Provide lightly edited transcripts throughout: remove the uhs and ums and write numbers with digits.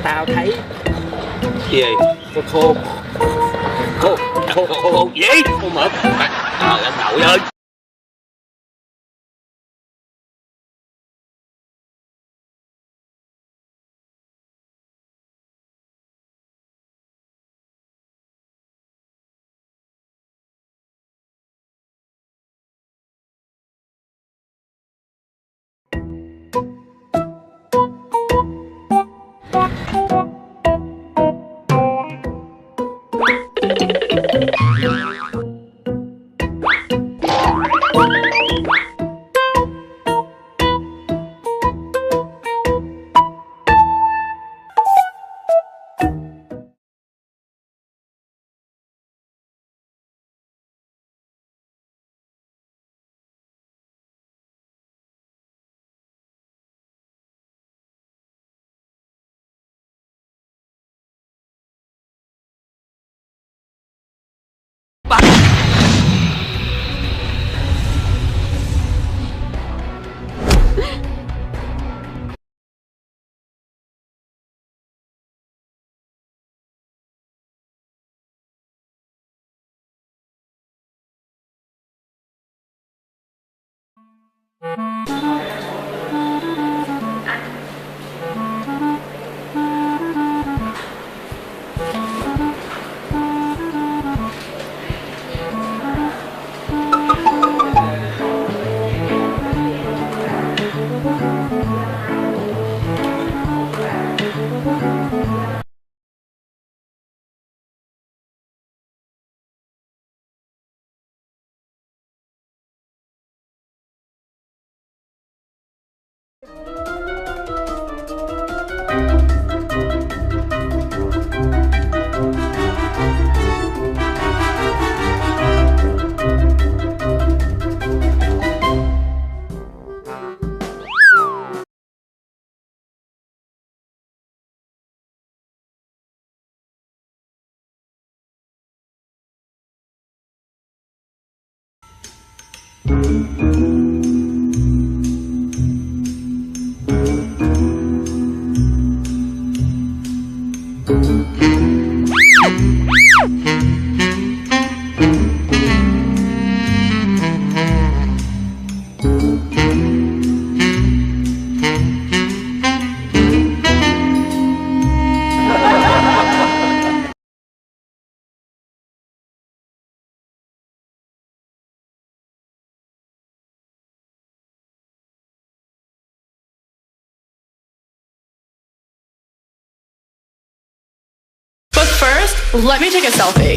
Tao thấy gì khô gì khô mực. Trời anh nội ơi. But first, let me take a selfie.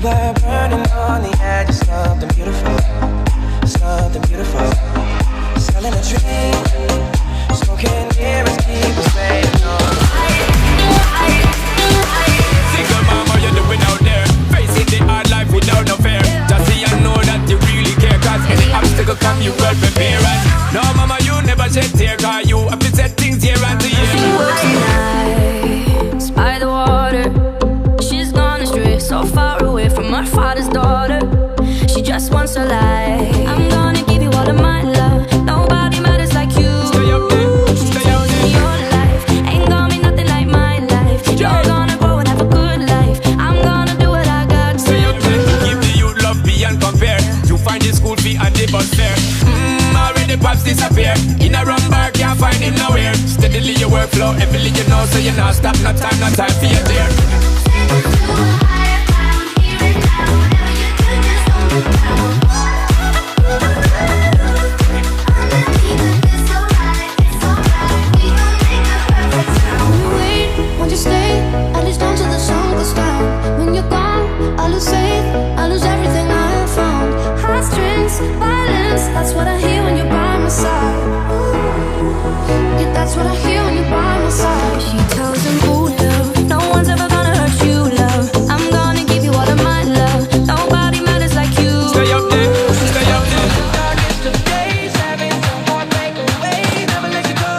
were burning on the edge of something beautiful, something beautiful. Selling a dream, smoking mirrors, people saying no. Single mama, you're doing out there, facing the hard life without no fear. Just see and know that you really care, cause any obstacle come, you well prepare. And no mama, you never shed tear, cause you have to set things year after year. She works nights by the water. She's gone astray, so far away from her father's daughter. She just wants a life. I'm gonna give you all of my love. Nobody matters like you. Stay up there, stay up there. Your life ain't gonna be nothing like my life. You're gonna grow and have a good life. I'm gonna do what I got to. Stay up there, give the youth love beyond compare. You find the school fee and the bus fare. Already pops disappear. In a run bar, can't find him nowhere. Steadily your workflow, every you know, so you not stop, no time for your dear. Won't you stay? At least until the sun goes down. When you're gone, I lose faith. I lose everything I have found. Heartstrings, violence. That's what I hear when you're by my side. Yeah, that's what I hear when you're by my side. She tells him, "Ooh, love, no one's ever gonna hurt you, love. I'm gonna give you all of my love. Nobody matters like you." Stay up there, stay up there. Darkest of days, having someone make a way. Never let you go,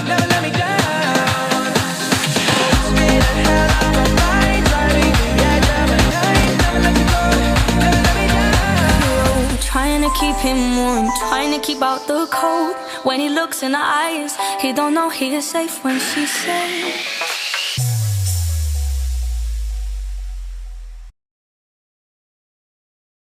never let me down. It's been a hell of a ride, driving the edge of a night. Never let you go, never let me down. Trying to keep him warm, trying to keep out the cold. When he looks in her eyes, he don't know he is safe when she says